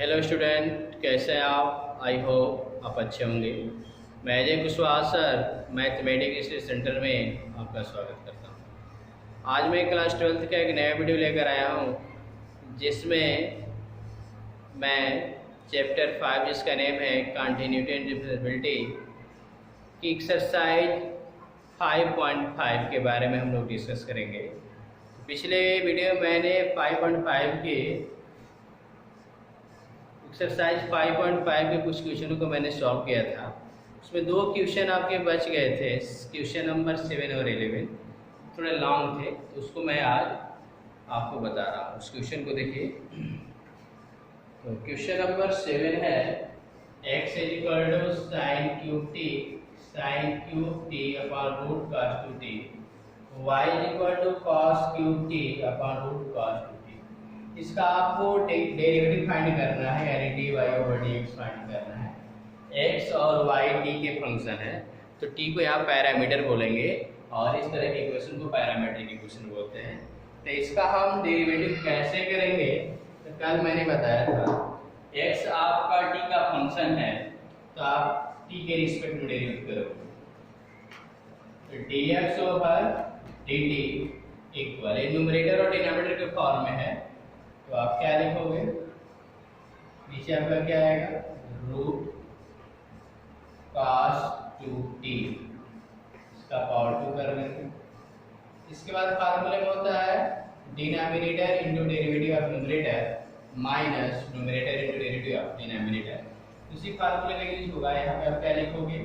Hello student, कैसे हैं आप? आई होप आप अच्छे होंगे। मैं Ajay Kushwaha sir mathematics centre में आपका स्वागत करता हूं। आज मैं क्लास 12th का एक नया वीडियो लेकर आया हूं जिसमें मैं चैप्टर 5 जिसका नेम है कंटिन्यूटी एंड डिफरेंशिएबिलिटी की एक्सरसाइज 5.5 के बारे में हम लोग डिस्कस करेंगे। पिछले वीडियो मैंने 5.5 के एक्सरसाइज 5.5 के कुछ क्वेश्चनों को मैंने सॉल्व किया था। उसमें दो क्वेश्चन आपके बच गए थे, क्वेश्चन नंबर 7 और 11 थोड़े लॉन्ग थे, तो उसको मैं आज आपको बता रहा हूँ। उस क्वेश्चन को देखिए। तो क्वेश्चन नंबर 7 है x = sin cube T upon root cos 2t, y = cos cube T upon root cos 2t। इसका आपको डेरिवेटिव फाइंड करना है, यानी dy/dx फाइंड करना है। x और y t के फंक्शन है, तो t को यहाँ पैरामीटर बोलेंगे और इस तरह के क्वेश्चन को पैरामीट्रिक इक्वेशन बोलते हैं। तो इसका हम डेरिवेटिव कैसे करेंगे? तो कल मैंने बताया था x आपका t का फंक्शन है, तो आप t के रिस्पेक्ट में डेरिवेटिव करोगे। तो dx/dt इक्वल, न्यूमरेटर और डिनोमिनेटर के फॉर्म में है, तो आप क्या लिखोगे? नीचे आपका क्या आएगा? रूट cos 2t, इसका पावर 2 कर लेंगे। इसके बाद फार्मूले में होता है denominator into derivative of numerator minus numerator into derivative of denominator. उसी फार्मूले का यूज होगा। यहाँ पे आप क्या लिखोगे?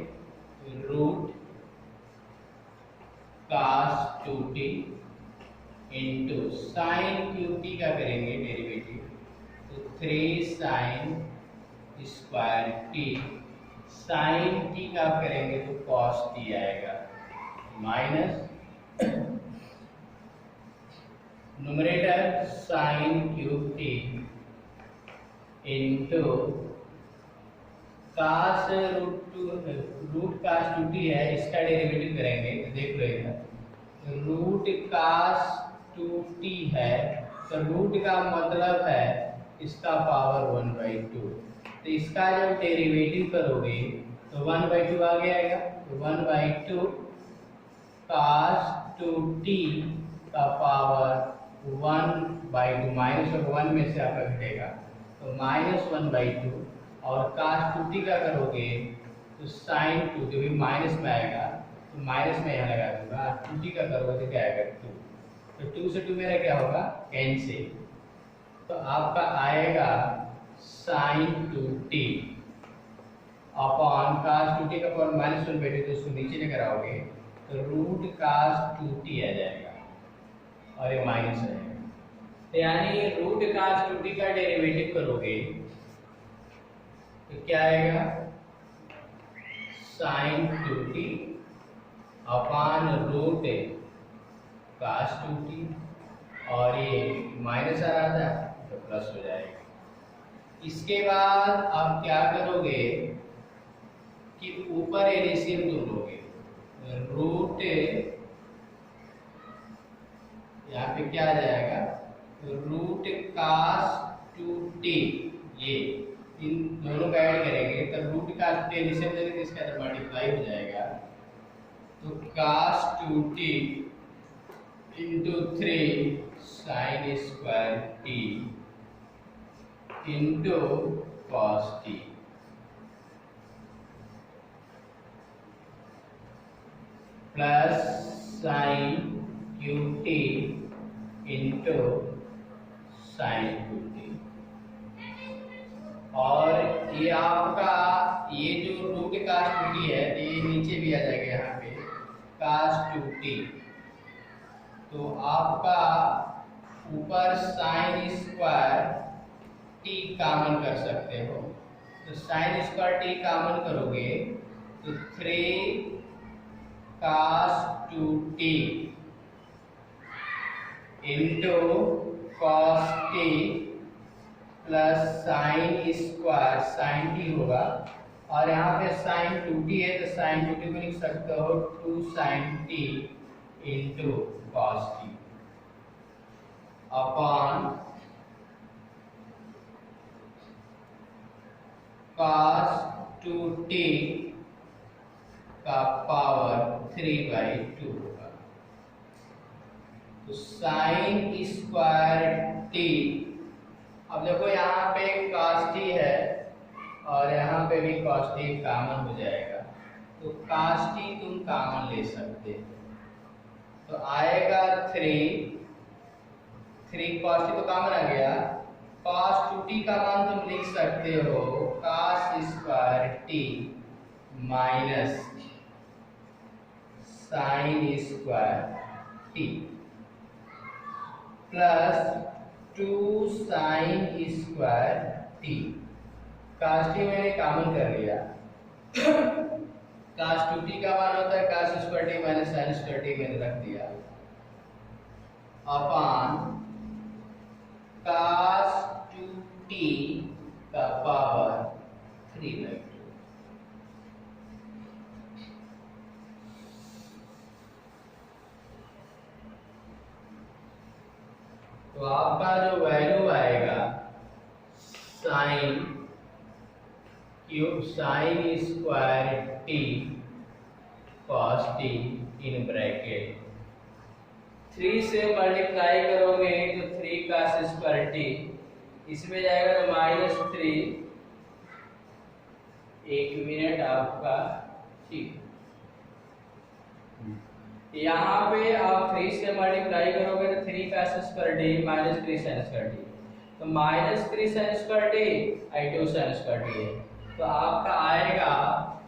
Root cos 2t into sine cube T का करेंगे डेरिवेटिव, तो 3 sin square T, sine T का आप करेंगे तो cos टी आएगा, minus numerator sine cube T into cos root cos 2t है, इसका डेरिवेटिव करेंगे तो देख लो इधर रूट cos 2t है, तो रूट का मतलब है इसका पावर 1/2। तो इसका जब डेरिवेटिव करोगे तो 1/2 आगे आएगा, तो 1/2 cos 2t का पावर 1/2 -1 में से आपका घटेगा, तो -1/2 और cos 2t का करोगे तो sin 2, जो भी माइनस में आएगा तो माइनस में यहाँ लगा दूंगा, 2t का करोगे तो क्या आएगा? 2, तो 2 से 2 मेरा क्या होगा? कैंसिल। तो आपका आएगा sin 2t upon cos 2t का पावर -1/2, तो उसको नीचे लेकर आओगे तो रूट cos 2t आ जाएगा और ये माइनस आएगा। तो यानी रूट cos 2t का डेरिवेटिव करोगे तो क्या आएगा? sin 2t upon root cos 2t, और ये माइनस आ रहा था तो प्लस हो जाएगा। इसके बाद आप क्या करोगे कि ऊपर एलसीएम तुम लोगे, रूट यहाँ पे क्या आ जाएगा? रूट cos 2t, ये इन दोनों का ऐड करेंगे तो रूट cos 2t एलसीएम लेंगे, इसका अंदर मल्टीप्लाई हो जाएगा, तो cos 2t into 3 sin square t into cos t plus sin cube t into sin cube t। और ये आपका ये जो रूट cos 2t है, ये नीचे भी आ जाएगा यहाँ पे cos 2t, तो आपका ऊपर sin स्क्वायर t कॉमन कर सकते हो, तो sin स्क्वायर t कॉमन करोगे तो 3 cos 2t into cos t plus sin square sin t होगा, और यहाँ पे sin 2t है तो sin 2t को लिख सकते हो 2 sin t into cos t upon cos 2t का पावर 3/2 होगा। तो साइन स्क्वायर टी, अब देखो यहाँ पे cos t है और यहाँ पे भी cos t कॉमन हो जाएगा, तो cos t तुम कॉमन ले सकते हो, तो आएगा 3 cos t तो कॉमन आ गया। cos 2t का मान तुम लिख सकते हो cos square t minus sine square t plus 2 sine square t। cos t मैंने कॉमन कर लिया। cos 2t का मान होता है cos square t minus sine square t, मैंने रख दिया अपॉन cos 2t का पावर 3/2। तो आपका जो वैल्यू आएगा sine square t cos t in bracket 3 से मल्टीप्लाई करोगे तो 3 cos स्क्वायर t, इसमें जाएगा तो -3। 1 मिनट आपका, ठीक। यहाँ पे आप 3 से मल्टीप्लाई करोगे तो 3 cos square t minus 3 sin square t, तो -3 sin स्क्वायर t आई 2 sin स्क्वायर t है, तो आपका आएगा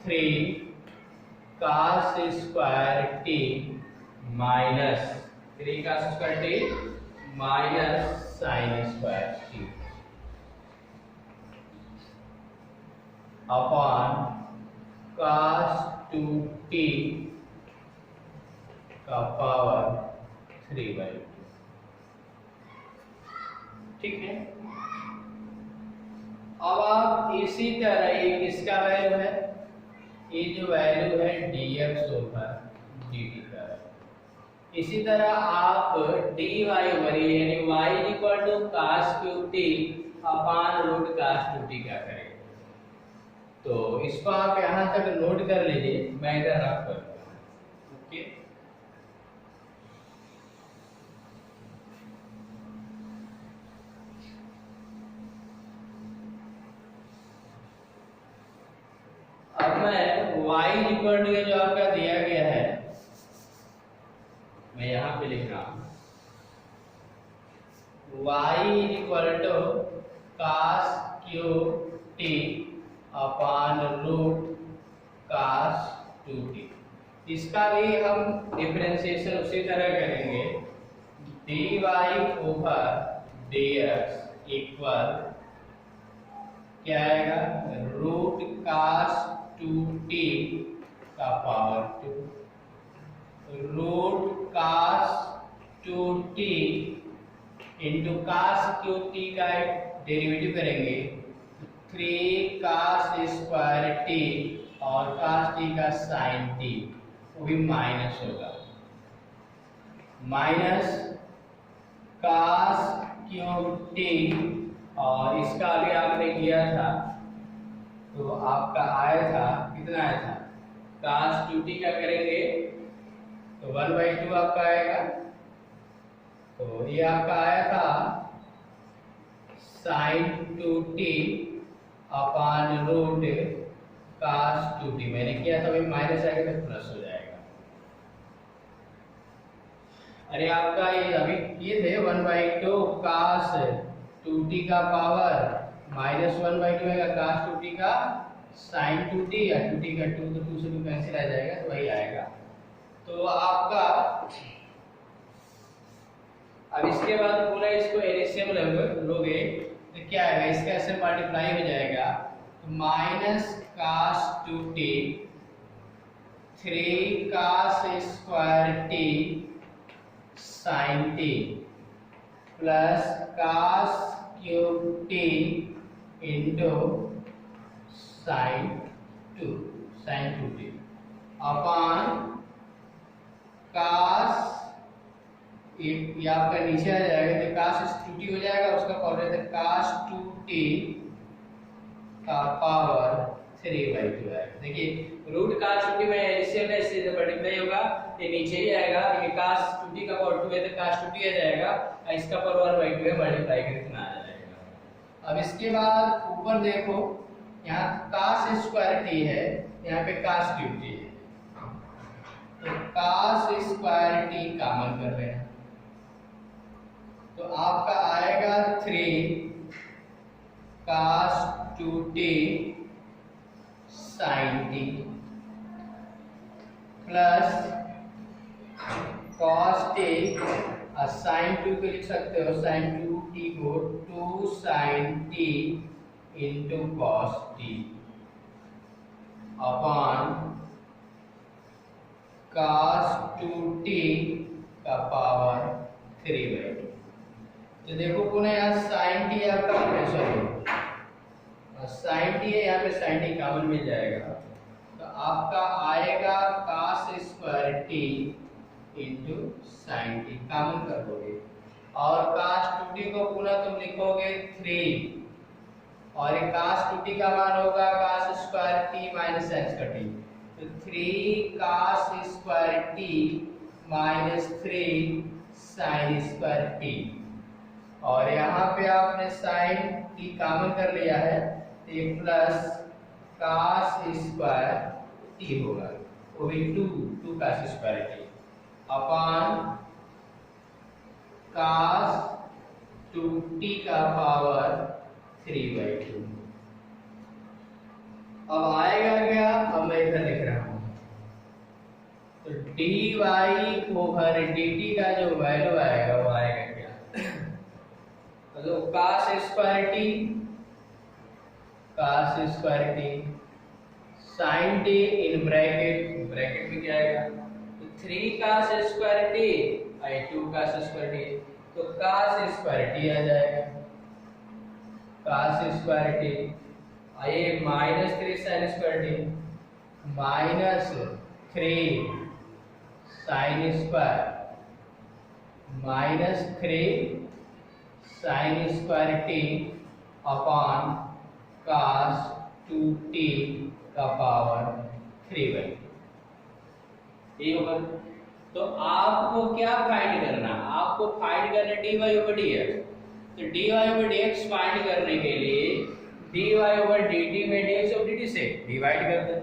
3 cos square t minus 3 cos square t minus sin square t upon cos 2t का पावर 3/2, ठीक है। अब आप इसी तरह ये किसका वैल्यू है, ये जो वैल्यू है dx ओवर dt का है। इसी तरह आप dy ओवर यानी y equal to cos cube t upon root cos 2t का करेंगे। तो इसको आप यहाँ तक नोट कर लीजिए, मैं इधर रख कर ओके। अब मैं y इक्वल टू जो आपका दिया गया है मैं यहाँ पे लिख रहा हूँ y equal to cos cube t upon root cos 2t। इसका भी हम डिफरेंशिएशन उसी तरह करेंगे, dy ओवर dx इक्वल क्या आएगा, रूट cos 2t का power 2 root cos 2t into cos cube t का डेरिवेटिव करेंगे 3 cos स्क्वायर t और cos t का sin t, वो भी माइनस होगा, माइनस cos क्यूब t और इसका भी आपने किया था तो आपका आया था, कितना आया था, cos 2t का करेंगे तो 1/2 आपका आएगा, तो ये आपका आया था sin 2t upon root cos 2t, मैंने किया था, वही माइनस आएगा तो प्लस हो जाएगा। अरे आपका ये अभी किए थे 1/2 cos 2t का पावर माइनस 1/2 आएगा cos 2t का sin 2t, या 2t का 2 तो 2 से 2 कैंसिल आ जाएगा, तो वही आएगा। तो आपका अब इसके बाद पूरा इसको एलसीएम लोगे तो क्या आएगा, इसका ऐसे मल्टीप्लाई हो जाएगा, तो minus cos 2t 3 cos square t sin t plus cos cube t into sin 2t upon cos, ये आपका नीचे आ जाएगा तो cos 2t हो जाएगा, उसका कॉल रहता है cos 2t का पावर 3/2 आएगा। देखिए रूट cos 2t में एलसीएम है इससे मल्टीप्लाई होगा, ये नीचे ही आएगा। देखिए cos 2t का पावर 2 है तो cos 2t आ जाएगा और इसका पावर 1/2 है, मल्टीप्लाई करके इतना आ जाएगा। अब इसके बाद ऊपर देखो यहाँ cos स्क्वायर t है, यहाँ पे cos क्यूब t है, तो cos स्क्वायर t कॉमन कर रहे हैं तो आपका आएगा 3 cos 2t sin t plus cos t और sin 2 को लिख सकते हो sin 2t को 2 sin t into cos t upon cos 2t का पावर 3/2। तो देखो पुनः यहाँ sin t आपका sin t है, यहाँ पे sin t कॉमन मिल जाएगा तो आपका आएगा cos square t into sin t common कर दोगे और cos 2t को पुनः तुम लिखोगे 3 और ये cos 2t का मान होगा cos square t minus sin square t, तो 3 cos square t minus 3 sin square t और यहाँ पे आपने sin t कॉमन कर लिया है तो ये प्लस cos स्क्वायर t होगा, वो भी 2 cos square t upon cos 2t का पावर 3/2। अब आएगा क्या, अब मैं इधर लिख रहा हूँ तो dy ओवर dt का जो वैल्यू आएगा वो आएगा क्या, तो cos square t sin t in bracket में क्या आएगा तो 3 cos स्क्वायर t और 2 cos स्क्वायर t, तो cos स्क्वायर t आ जाएगा cos स्क्वायर t और ये minus 3 sin square t minus 3 sin square minus 3 sin square t upon cos 2t का पावर 3/2 ये होगा। तो आपको क्या फाइंड करना, आपको फाइंड करना dy ओवर dx, तो dy ओवर dx फाइंड करने के लिए dy ओवर dt में dx ओवर dt से डिवाइड कर दे।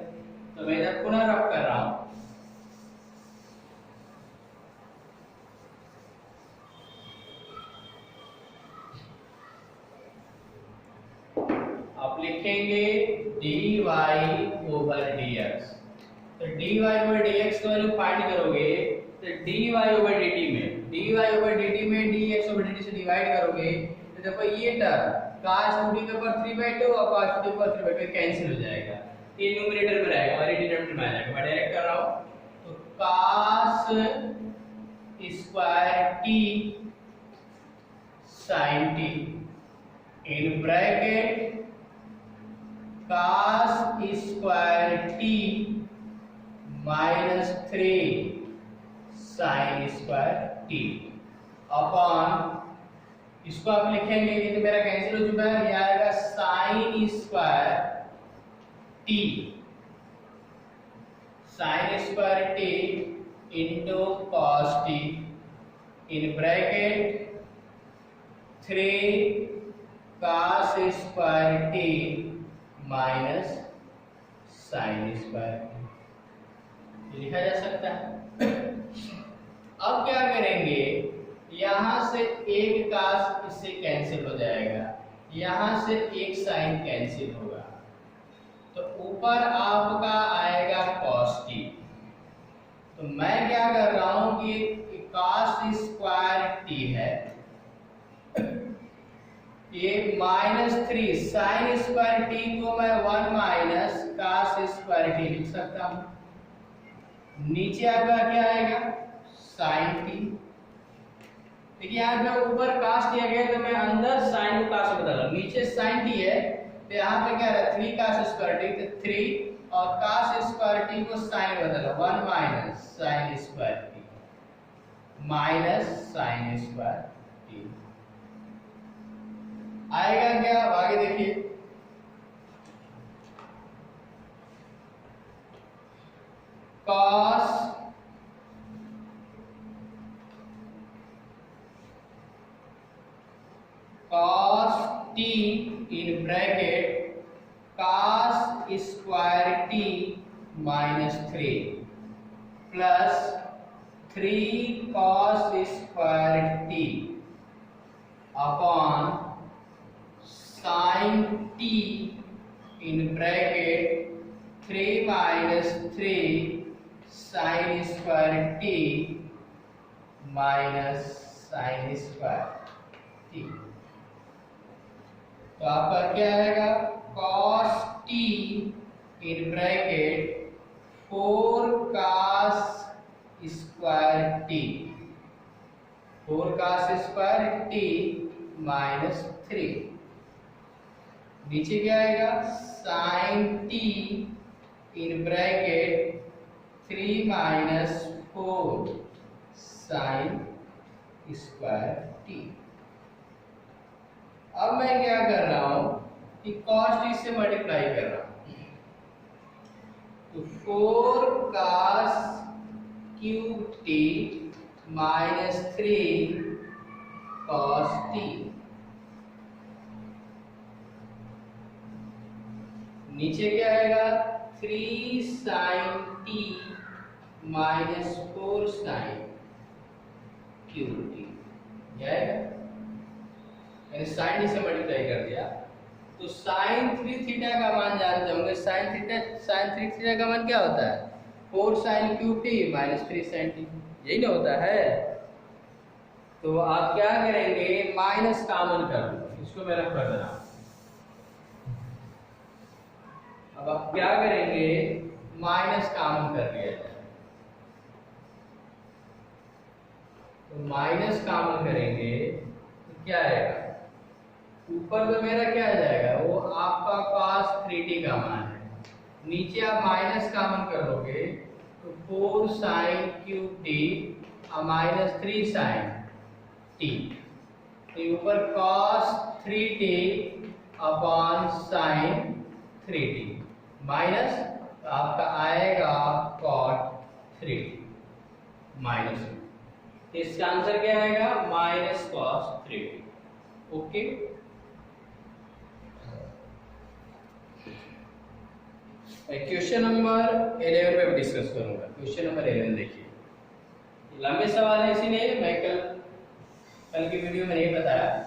तो मैं इधर पुनः रफ कर रहा हूं आप लिखेंगे dy ओवर dx, तो dy ओवर dx का वैल्यू फाइंड करोगे तो dy ओवर dt में dx ओवर dt से डिवाइड करोगे तो देखो ये टर्म cos 2t के ऊपर 3/2 और cos 2t के ऊपर 3/2 कैंसिल हो जाएगा, ये न्यूमरेटर में रहेगा और ये डिनोमिनेटर में आ जाएगा। मैं डायरेक्ट कर रहा हूं तो cos square t sin t in bracket cos square t minus 3 sin square t upon इसको आप लिखेंगे ये तो मेरा कैंसिल हो चुका है, ये आएगा sin square t into cos t in bracket 3 cos square t minus sin square t लिखा जा सकता है। अब क्या करेंगे, यहां से एक cos इससे कैंसिल हो जाएगा, यहां से एक sin कैंसिल होगा तो ऊपर आपका आएगा cos t। तो मैं क्या कर रहा हूं कि cos स्क्वायर t है, ये -3 sin स्क्वायर t को मैं 1 माइनस cos स्क्वायर t लिख सकता हूं, नीचे आपका क्या आएगा sin t। देखिए यहाँ पे ऊपर cos दिया गया तो मैं अंदर sin को cos से बदल रहा हूं, नीचे sin t है तो यहाँ पे क्या है 3 cos स्क्वायर t, तो 3 और cos स्क्वायर t को sin बदलो 1 minus sin square t minus sin square t आएगा क्या, अब आगे देखिए cos t in bracket cos square t minus 3 plus 3 cos square t upon sin t in bracket 3 minus 3 sin square t minus sin square t। तो आपका क्या आएगा, cos t in bracket 4 cos square t 4 cos square t minus 3, नीचे क्या आएगा sin t in bracket 3 minus 4 sin square t। अब मैं क्या कर रहा हूं कि cos t से मल्टीप्लाई कर रहा हूं, तो 4 cos cube t minus 3 cos t, नीचे क्या आएगा 3 sin t minus 4 sin cube t, क्या आएगा, मैंने sin से मल्टीप्लाई कर दिया। तो sin 3 थीटा का मान जानते होंगे, sin 3 थीटा का मान क्या होता है 4 sin cube t minus 3 sin t, यही ना होता है। तो आप क्या करेंगे माइनस कॉमन कर लो, इसको मैं रख कर देना। अब आप क्या करेंगे माइनस कॉमन कर लिया जाए, तो माइनस कॉमन करेंगे तो क्या आएगा, ऊपर तो मेरा क्या आ जाएगा वो आपका cos 3t का मान है, नीचे आप माइनस कॉमन कर लोगे तो 4 sin cube t minus 3 sin t, तो ऊपर cos 3t upon sin 3t minus आपका आएगा cot 3t माइनस, इसका आंसर क्या आएगा minus cos 3t। Okay, question number 11 पे डिस्कस करूंगा। क्वेश्चन नंबर 11 देखिए, लंबे सवाल है इसीलिए मैं कल की वीडियो में नहीं बताया।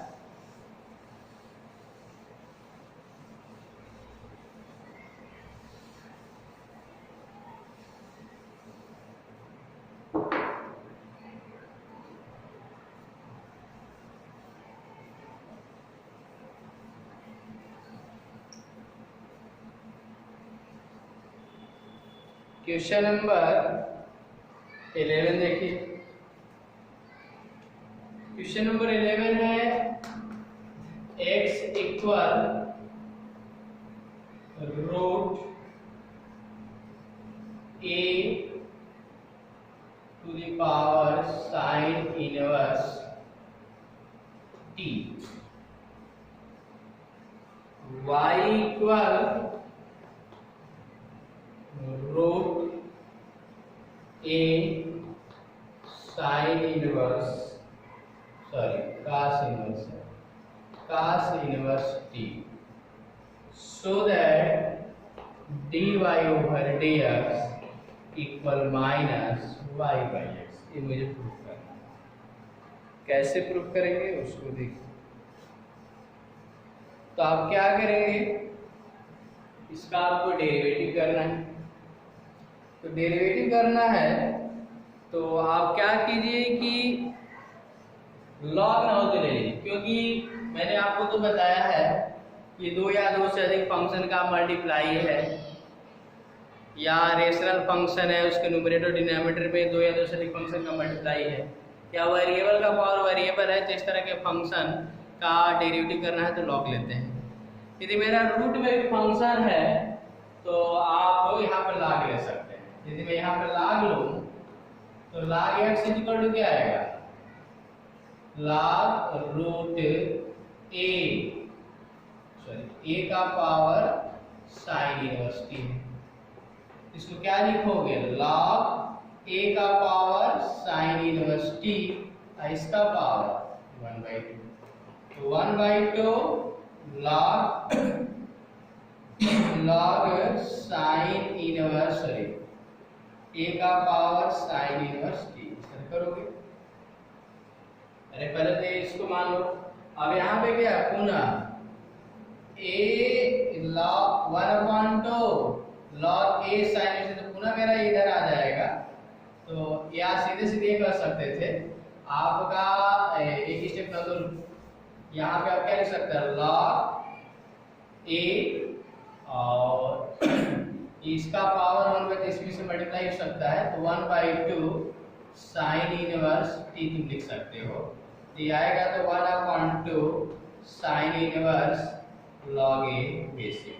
क्वेश्चन नंबर 11 देखिए, क्वेश्चन नंबर 11 है x equal root a to the power sine inverse t, y equal root a sine inverse cos inverse t, so that dy over dx equal minus y by x। ये मुझे proof करना है, कैसे proof करेंगे उसको देखिए। तो आप क्या करेंगे, इसका आपको डेरिवेटिव करना है, तो डेरिवेटिव करना है तो आप क्या कीजिए कि लॉग ना होते ले लीजिए, क्योंकि मैंने आपको तो बताया है कि 2 या 2 से अधिक फंक्शन का मल्टीप्लाई है या रेशनल फंक्शन है उसके न्यूमरेटर डिनोमिनेटर में 2 या 2 से अधिक फंक्शन का मल्टीप्लाई है, या वेरिएबल का पावर वेरिएबल है, तो इस तरह के फंक्शन का डेरिवेटिव करना है तो लॉग लेते हैं। यदि मेरा रूट में भी फंक्शन है तो आप यहाँ पर लॉग ले सकते हैं। यदि मैं यहाँ पर लॉग लूँ तो log x इक्वल टू क्या आएगा, log रूट a का पावर साइन इनवर्स t है। इसको क्या लिखोगे, log a का पावर साइन इनवर्स t, इसका पावर 1/2, तो 1/2 log साइन इनवर्स a का power sine inverse t, sir करोगे। अरे पहले तो इसको मान लो, अब यहाँ पे क्या पुनः a log 1/2 log a sin, तो पुनः मेरा इधर आ जाएगा। तो यहाँ सीधे सीधे कर सकते थे आपका, एक स्टेप कर दो, यहाँ पे आप क्या लिख सकते हैं, log a और इसका पावर 1/2 इसमें से मल्टीप्लाई हो सकता है, तो 1/2 साइन इनवर्स t तुम लिख सकते हो। ये आएगा तो 1/2 sine inverse log a basic.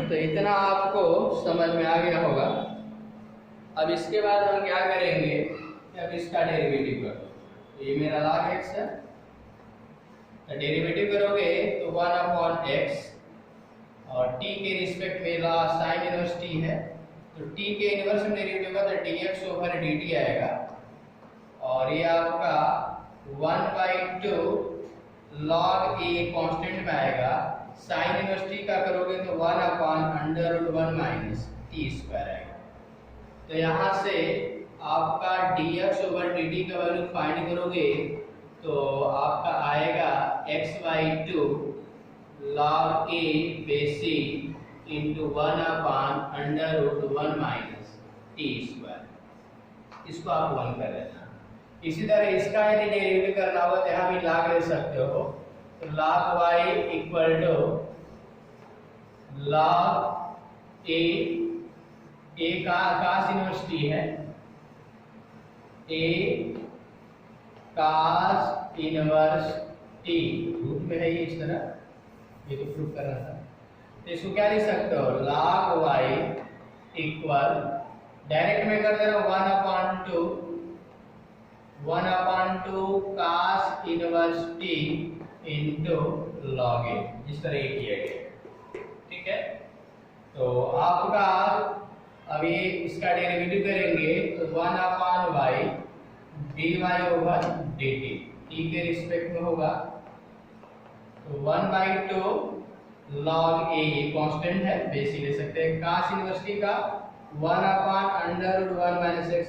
तो इतना आपको समझ में आ गया होगा। अब इसके बाद हम क्या करेंगे, अब इसका डेरिवेटिव कर दो। ये मेरा log x है, तो डेरिवेटिव करोगे तो 1/x और t के रिस्पेक्ट में साइन इनवर्स t है, तो t के इनवर्स में डेरिवेटिव होगा तो dx/dt आएगा, और ये आपका 1/2 log a कांस्टेंट में आएगा, साइन इनवर्स t का करोगे तो 1/√1 माइनस t स्क्वायर आएगा। तो यहाँ से आपका dx/dt का वैल्यू फाइंड करोगे तो आपका आएगा x/2 log a basic into 1/√1 minus t square. इसको आप 1 कर लेना। इसी तरह इसका यदि डेरिवेटिव करना हो तो यहाँ भी log ले सकते हो, तो log y equal to log a का cos इनवर्स t है, a cos इनवर्स t रूप में है ये, इस तरह ये तो प्रूफ करना था। तो इसको क्या लिख सकते हो, log y इक्वल, डायरेक्ट में कर दे रहा हूँ 1/2 cos inverse t into log a, जिस तरह ये किया गया, ठीक है। तो आपका अब ये इसका डेरिवेटिव करेंगे तो 1/y dy/dt t के रिस्पेक्ट में होगा, तो 1/2 log a कांस्टेंट है, बेसिक ले सकते हैं, cos इनवर्स t का 1/√1 माइनस x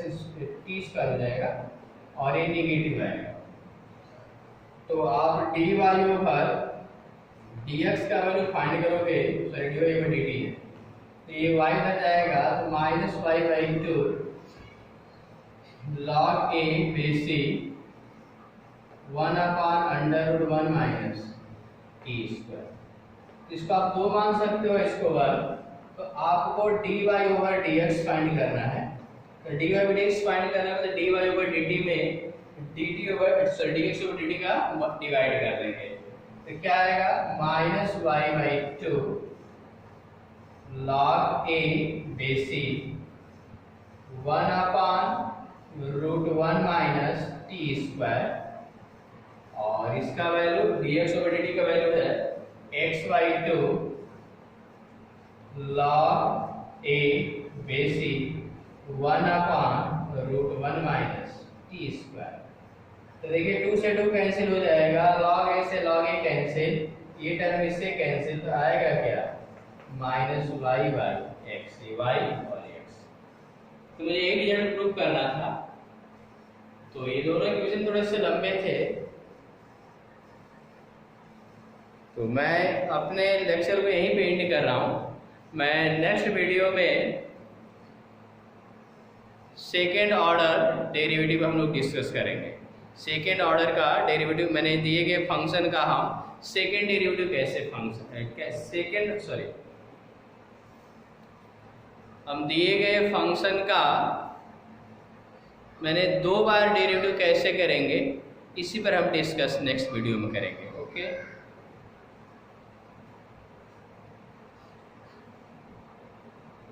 t स्क्वायर हो जाएगा और ये नेगेटिव आएगा। तो आप dy/dx का वैल्यू फाइंड करोगे, सॉरी dy/dt है, तो ये y बच जाएगा, तो -y/2 log a basic 1/√1 minus t square. इसको आप 2 मान सकते हो, इसको 1, तो आपको dy/dx फाइंड करना है। तो dy/dx फाइंड करना है तो dy/dt में dx/dt का डिवाइड कर देंगे, तो क्या आएगा, -y/2 log a basic 1/√1 minus t square, और इसका वैल्यू dx/dt का वैल्यू है x/2 log a basic 1/√1 minus t square. तो देखिए 2 से 2 कैंसिल हो जाएगा, log a से log a कैंसिल, ये टर्म इससे कैंसिल, तो आएगा क्या, -y/x, y और x। तो मुझे एक रिजल्ट प्रूव करना था, तो ये दोनों इक्वेशन थोड़े से लंबे थे, तो मैं अपने लेक्चर को यहीं पे एंड कर रहा हूँ। मैं नेक्स्ट वीडियो में सेकेंड ऑर्डर डेरिवेटिव हम लोग डिस्कस करेंगे। सेकेंड ऑर्डर का डेरिवेटिव, मैंने दिए गए फंक्शन का हम सेकेंड डेरिवेटिव कैसे हम दिए गए फंक्शन का मैंने 2 बार डेरिवेटिव कैसे करेंगे, इसी पर हम डिस्कस नेक्स्ट वीडियो में करेंगे। ओके।